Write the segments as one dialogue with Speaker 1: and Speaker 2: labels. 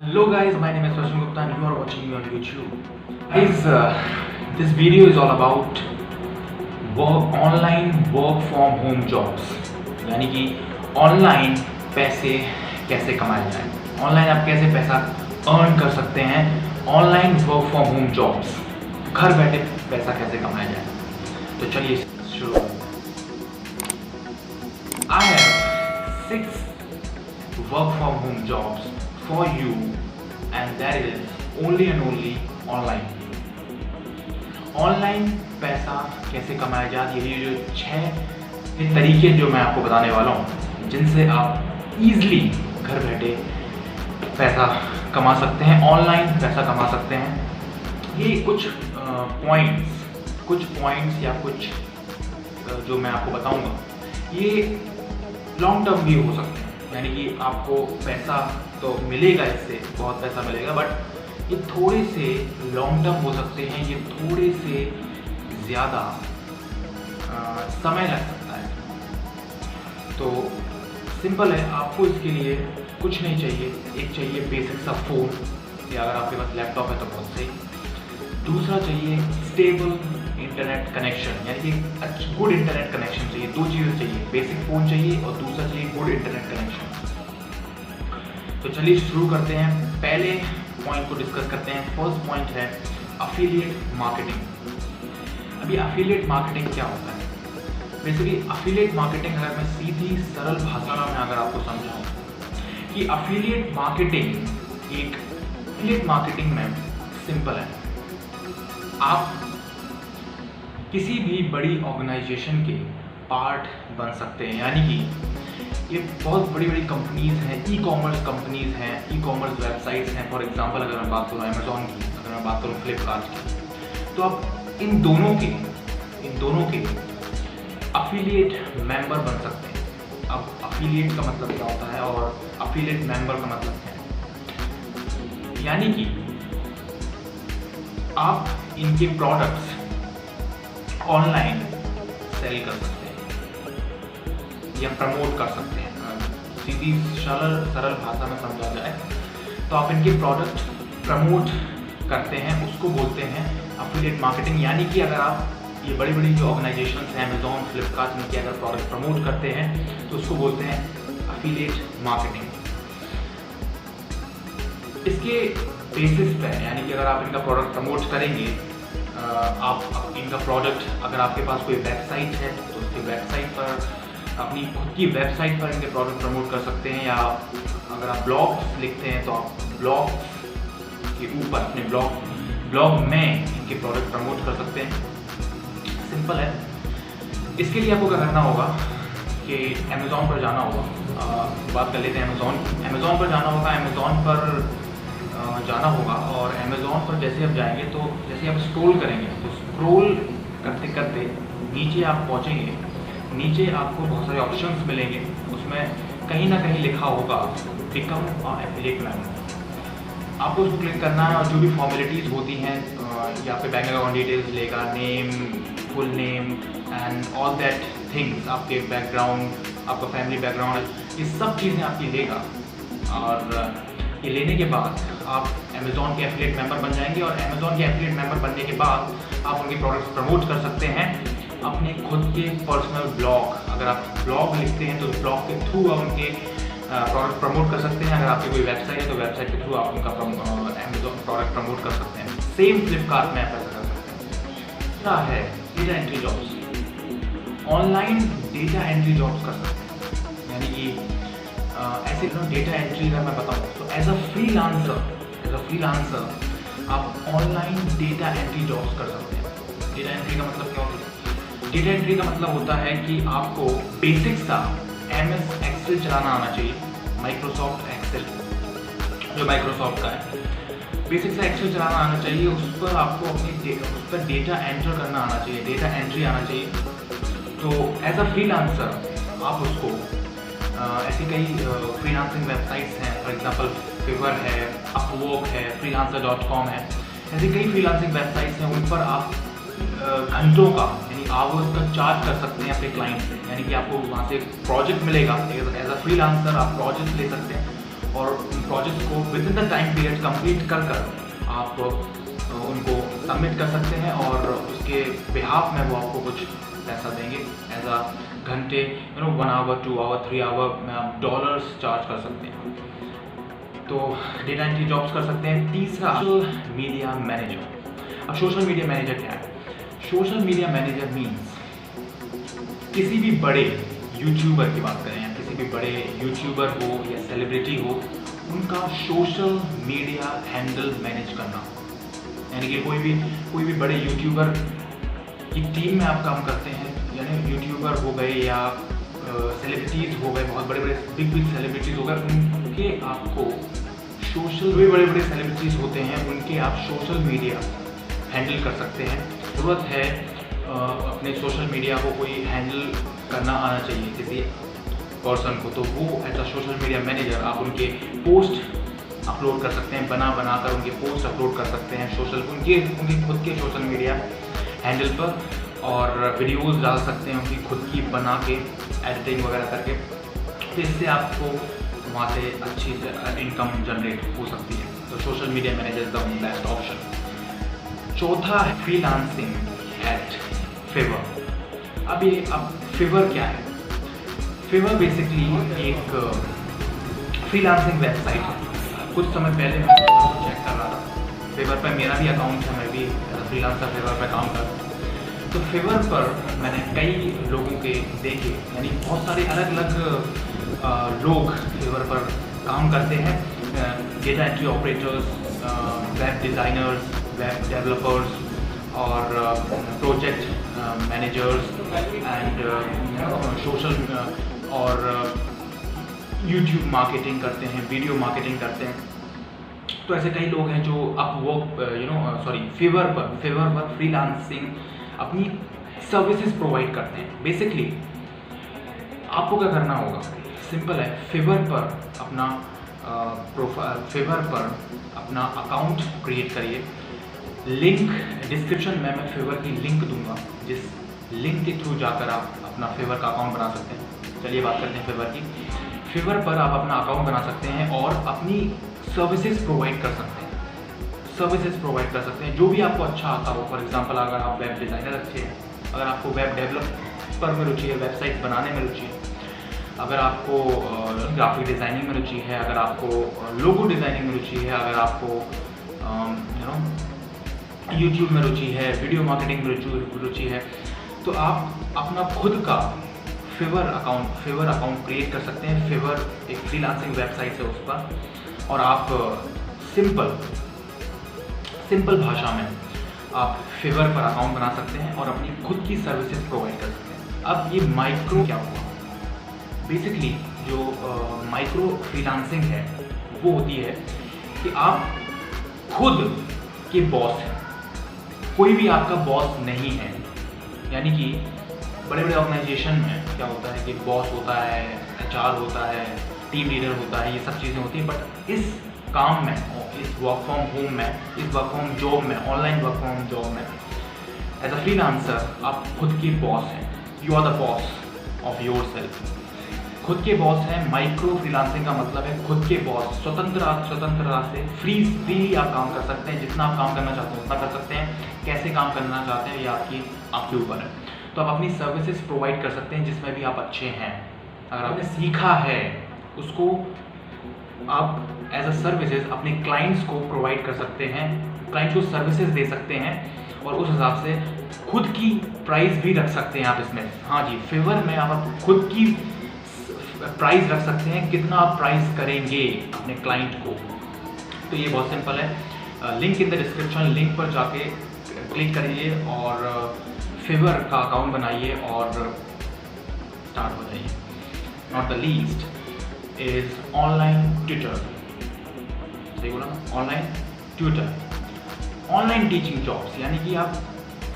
Speaker 1: Hello guys, my name is Roshan Gupta and you are watching me on YouTube. Guys, this video is all about online work from home jobs. यानी कि online पैसे कैसे कमाए जाएं, online आप कैसे पैसा अर्न कर सकते हैं, online work from home jobs, घर बैठे पैसा कैसे कमाया जाए। तो चलिए शुरू करते हैं। I have 6 work from home jobs for you and that is only and only online. Online पैसा कैसे कमाया जाए, ये जो 6 तरीके जो मैं आपको बताने वाला हूँ, जिनसे आप इजीली घर बैठे पैसा कमा सकते हैं, ऑनलाइन पैसा कमा सकते हैं। ये कुछ पॉइंट्स या कुछ जो मैं आपको बताऊंगा, ये लॉन्ग टर्म भी हो सकते हैं। यानी कि आपको पैसा तो मिलेगा, इससे बहुत पैसा मिलेगा, बट ये थोड़े से लॉन्ग टर्म हो सकते हैं, ये थोड़े से ज़्यादा समय लग सकता है। तो सिंपल है, आपको इसके लिए कुछ नहीं चाहिए। एक चाहिए बेसिक सा फ़ोन, या अगर आपके पास लैपटॉप है तो बहुत सही। दूसरा चाहिए स्टेबल इंटरनेट कनेक्शन, यानी कि गुड इंटरनेट कनेक्शन चाहिए। 2 चीज़ें चाहिए, बेसिक फ़ोन चाहिए और दूसरा चाहिए गुड इंटरनेट कनेक्शन। तो चलिए शुरू करते हैं, पहले पॉइंट को डिस्कस करते हैं। फर्स्ट पॉइंट है अफिलिएट मार्केटिंग। अभी अफिलिएट मार्केटिंग क्या होता है? बेसिकली अफिलिएट मार्केटिंग, अगर मैं सीधी सरल भाषा में अगर आपको समझाऊँ कि अफिलिएट मार्केटिंग में सिंपल है, आप किसी भी बड़ी ऑर्गेनाइजेशन के पार्ट बन सकते हैं। यानी कि ये बहुत बड़ी बड़ी कंपनीज़ हैं, ई कॉमर्स कंपनीज़ हैं, ई कॉमर्स वेबसाइट्स हैं। फॉर एग्जांपल अगर मैं बात करूँ अमेज़ॉन की, अगर मैं बात करूँ फ्लिपकार्ट की, तो आप इन दोनों के अफिलिएट मेंबर बन सकते हैं। अब अफिलिएट का मतलब क्या होता है और अफिलिएट मेंबर का मतलब क्या है? यानी कि आप इनके प्रोडक्ट्स ऑनलाइन सेल कर सकते हैं या प्रमोट कर सकते हैं। सीधी सरल भाषा में समझा जाए तो आप इनके प्रोडक्ट प्रमोट करते हैं, उसको बोलते हैं अफिलिएट मार्केटिंग। यानी कि अगर आप ये बड़ी बड़ी जो ऑर्गेनाइजेशंस हैं, अमेज़ॉन, फ्लिपकार्ट, इनके अगर प्रोडक्ट प्रमोट करते हैं तो उसको बोलते हैं अफिलिएट मार्केटिंग। इसके बेसिस पे, यानी कि अगर आप इनका प्रोडक्ट प्रमोट करेंगे, आप इनका प्रोडक्ट, अगर आपके पास कोई वेबसाइट है तो उसकी वेबसाइट पर, अपनी खुद की वेबसाइट पर इनके प्रोडक्ट प्रमोट कर सकते हैं। या अगर आप ब्लॉग्स लिखते हैं तो आप ब्लॉग के ऊपर अपने ब्लॉग में इनके प्रोडक्ट प्रमोट कर सकते हैं। सिंपल है। इसके लिए आपको क्या करना होगा कि अमेज़ॉन पर जाना होगा। बात कर लेते हैं अमेज़ॉन पर जाना होगा। अमेज़ॉन पर जाना होगा और अमेज़ॉन पर जैसे आप जाएंगे तो जैसे आप स्क्रॉल करेंगे तो स्क्रॉल करते करते नीचे आप पहुंचेंगे। नीचे आपको बहुत सारे ऑप्शंस मिलेंगे, उसमें कहीं ना कहीं लिखा होगा बिकम एफिलिएट मेंबर। आपको उसको क्लिक करना है और जो भी फॉर्मेलिटीज़ होती हैं, यहाँ पे बैंक अकाउंट डिटेल्स लेगा, name, full name and all that things, आपके बैकग्राउंड, आपका फैमिली बैकग्राउंड, ये सब चीज़ें आपकी लेगा। और ये लेने के बाद आप अमेज़ॉन के एफिलिएट मेंबर बन जाएंगे और अमेज़ॉन के एफिलिएट मेंबर बनने के बाद आप उनके प्रोडक्ट्स प्रमोट कर सकते हैं अपने खुद के पर्सनल ब्लॉग। अगर आप ब्लॉग लिखते हैं तो ब्लॉग के थ्रू आप उनके प्रोडक्ट प्रमोट कर सकते हैं। अगर आपकी कोई वेबसाइट है तो वेबसाइट के थ्रू आप उनका अमेज़ॉन प्रोडक्ट प्रमोट कर सकते हैं। सेम फ्लिपकार्ट में आप ऐसा कर सकते हैं। क्या है data entry jobs, online data entry jobs कर सकते हैं। यानी कि ऐसे डेटा एंट्री का मैं बताऊँ तो एज अ फ्रीलांसर आप ऑनलाइन डेटा एंट्री जॉब्स कर सकते हैं। डेटा एंट्री का मतलब क्या होता है? डेटा एंट्री का मतलब होता है कि आपको बेसिक सा MS एक्सेल चलाना आना चाहिए। माइक्रोसॉफ्ट एक्सेल जो माइक्रोसॉफ्ट का है, बेसिक सा एक्सेल चलाना आना चाहिए। उस पर आपको उस पर डेटा एंटर करना आना चाहिए, डेटा एंट्री आना चाहिए। तो एज अ फ्रीलांसर आप उसको ऐसी कई फ्रीलांसिंग वेबसाइट्स हैं, फॉर एग्जांपल फिवर है, अपवर्क है, freelancer.com है, ऐसी कई फ्रीलांसिंग वेबसाइट्स हैं। उन पर आप घंटों का, यानी आवर्स का चार्ज कर सकते हैं अपने क्लाइंट से। यानी कि आपको वहाँ से प्रोजेक्ट मिलेगा, एज अ फ्रीलांसर आप प्रोजेक्ट ले सकते हैं और उन प्रोजेक्ट्स को with in the time period complete कर आप उनको सबमिट कर सकते हैं और उसके बिहाफ में वो आपको कुछ पैसा देंगे एज अ घंटे 1 आवर 2 आवर 3 आवर में आप डॉलर्स चार्ज कर सकते हैं। तो डेटा एंट्री जॉब्स कर सकते हैं। तीसरा सोशल मीडिया मैनेजर। अब सोशल मीडिया मैनेजर क्या है? सोशल मीडिया मैनेजर मीन्स किसी भी बड़े यूट्यूबर की बात करें या किसी भी बड़े यूट्यूबर हो या सेलिब्रिटी हो, उनका सोशल मीडिया हैंडल मैनेज करना। यानी कि कोई भी बड़े यूट्यूबर की टीम में आप काम करते हैं, यानी यूट्यूबर हो गए या सेलिब्रिटीज़ हो गए, बहुत बड़े बिग सेलिब्रिटीज़ हो गए, उनके आपको सोशल बड़े सेलिब्रिटीज़ होते हैं, उनके आप सोशल मीडिया हैंडल कर सकते हैं। ज़रूरत है अपने सोशल मीडिया को कोई हैंडल करना आना चाहिए किसी पर्सन को, तो वो as a social media manager आप उनके पोस्ट अपलोड कर सकते हैं, बनाकर उनके पोस्ट अपलोड कर सकते हैं उनके खुद के सोशल मीडिया हैंडल पर, और वीडियोस डाल सकते हैं उनकी खुद की बना के एडिटिंग वगैरह करके। तो इससे आपको वहाँ से अच्छी इनकम जनरेट हो सकती है। तो social media manager is the best option. चौथा है फ्रीलांसिंग एट फिवर। अब फिवर क्या है? फिवर बेसिकली एक फ्रीलांसिंग वेबसाइट है। कुछ समय पहले मैं चेक कर रहा था, फिवर पर मेरा भी अकाउंट है, मैं भी फ्रीलांसर फिवर पर काम करता हूँ। तो फिवर पर मैंने कई लोगों के देखे, यानी बहुत सारे अलग अलग लोग फिवर पर काम करते हैं। Data entry operators, web designers, web developers और प्रोजेक्ट मैनेजर्स एंड सोशल और यूट्यूब मार्केटिंग करते हैं, वीडियो मार्केटिंग करते हैं। तो ऐसे कई लोग हैं जो फिवर पर फ्रीलांसिंग अपनी सर्विसेज प्रोवाइड करते हैं। बेसिकली आपको क्या करना होगा? सिंपल है, फिवर पर अपना अकाउंट क्रिएट करिए। लिंक डिस्क्रिप्शन में मैं फिवर की लिंक दूंगा, जिस लिंक के थ्रू जाकर आप अपना फिवर का अकाउंट बना सकते हैं। चलिए बात करते हैं फिवर की। फिवर पर आप अपना अकाउंट बना सकते हैं और अपनी सर्विसेज प्रोवाइड कर सकते हैं जो भी आपको अच्छा आता हो। फॉर एग्जांपल, अगर आप वेब डिज़ाइनर अच्छे हैं, अगर आपको वेब डेवलपर में रुचि है, वेबसाइट बनाने में रुचि है, अगर आपको ग्राफिक डिज़ाइनिंग में रुचि है, अगर आपको लोगो डिज़ाइनिंग में रुचि है, अगर आपको यूट्यूब में रुचि है, वीडियो मार्केटिंग में रुचि है, तो आप अपना खुद का फिवर अकाउंट क्रिएट कर सकते हैं। फिवर एक फ्रीलांसिंग वेबसाइट है उस पर, और आप सिंपल भाषा में आप फिवर पर अकाउंट बना सकते हैं और अपनी खुद की सर्विसेज प्रोवाइड कर सकते हैं। अब ये माइक्रो क्या हुआ? बेसिकली जो माइक्रो फ्रीलांसिंग है वो होती है कि आप खुद के बॉस हैं, कोई भी आपका बॉस नहीं है। यानी कि बड़े ऑर्गेनाइजेशन में क्या होता है कि बॉस होता है, HR होता है, टीम लीडर होता है, ये सब चीज़ें होती हैं। बट इस काम में, इस वर्क फ्रॉम होम में, इस वर्क फ्रॉम जॉब में, ऑनलाइन वर्क फ्रॉम जॉब में, एज अ फ्रीलांसर आप खुद की बॉस हैं। You are the boss of yourself. खुद के बॉस हैं। माइक्रो फ्रीलांसिंग का मतलब है खुद के बॉस, स्वतंत्रता से फ्रीली आप काम कर सकते हैं। जितना आप काम करना चाहते हैं उतना कर सकते हैं। कैसे काम करना चाहते हैं ये आपके ऊपर है। तो आप अपनी सर्विसेज प्रोवाइड कर सकते हैं जिसमें भी आप अच्छे हैं। अगर आपने सीखा है उसको आप एज अ सर्विसेज अपने क्लाइंट्स को प्रोवाइड कर सकते हैं, क्लाइंट्स को सर्विसेज दे सकते हैं और उस हिसाब से खुद की प्राइस भी रख सकते हैं आप इसमें। हाँ जी, फिवर में आप खुद की प्राइस रख सकते हैं, कितना आप प्राइस करेंगे अपने क्लाइंट को। तो ये बहुत सिंपल है। Link in the description, link पर जाके क्लिक करिए और फिवर का अकाउंट बनाइए और स्टार्ट हो जाइए। Not the least is online tutor. सही बोला ना? Online tutor, online teaching jobs, यानी कि आप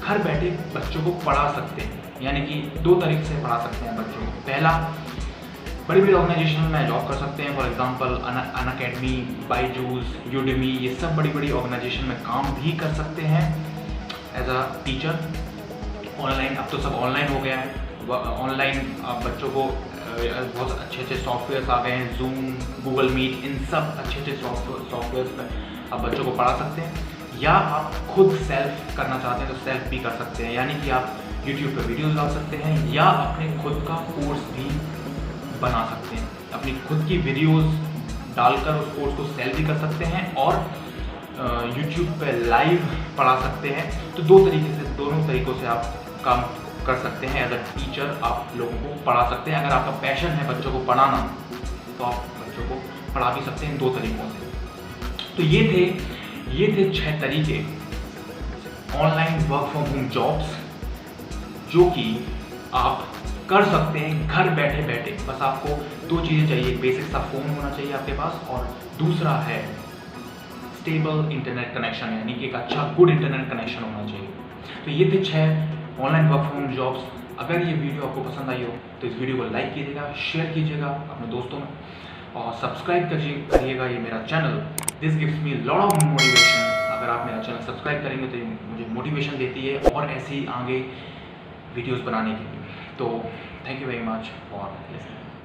Speaker 1: घर बैठे बच्चों को पढ़ा सकते हैं। यानी कि दो तरीके से पढ़ा सकते हैं बच्चों को। पहला, बड़ी ऑर्गेनाइजेशन में जॉब कर सकते हैं। For example Unacademy, Byju's, Udemy, ये सब बड़ी ऑर्गेनाइजेशन में काम भी कर सकते हैं एज अ टीचर। ऑनलाइन, अब तो सब ऑनलाइन हो गया है। ऑनलाइन आप बच्चों को बहुत अच्छे सॉफ्टवेयर्स आ गए हैं, जूम, गूगल मीट, इन सब अच्छे सॉफ्टवेयर्स पर आप बच्चों को पढ़ा सकते हैं। या आप खुद सेल्फ करना चाहते हैं तो सेल्फ भी कर सकते हैं, यानी कि आप यूट्यूब पर वीडियोस डाल सकते हैं या अपने खुद का कोर्स भी बना सकते हैं। अपनी खुद की वीडियोस डालकर उस कोर्स को सेल भी कर सकते हैं और यूट्यूब पे लाइव पढ़ा सकते हैं। तो दोनों तरीक़ों से आप काम कर सकते हैं। एज अ टीचर आप लोगों को पढ़ा सकते हैं। अगर आपका पैशन है बच्चों को पढ़ाना तो आप बच्चों को पढ़ा भी सकते हैं इन 2 तरीक़ों से। तो ये थे 6 तरीके online work from home jobs जो कि आप कर सकते हैं घर बैठे बैठे। बस आपको 2 चीज़ें चाहिए, बेसिक सा फ़ोन होना चाहिए आपके पास और दूसरा है स्टेबल इंटरनेट कनेक्शन, यानी कि एक अच्छा गुड इंटरनेट कनेक्शन होना चाहिए। तो ये थे 6 online work from home jobs. अगर ये वीडियो आपको पसंद आई हो तो इस वीडियो को लाइक कीजिएगा, शेयर कीजिएगा अपने दोस्तों में और सब्सक्राइब करिएगा ये मेरा channel. This gives me lot of motivation. अगर आप मेरा चैनल सब्सक्राइब करेंगे तो मुझे मोटिवेशन देती है और ऐसे ही आगे वीडियोस बनाने के लिए। तो thank you very much for listening.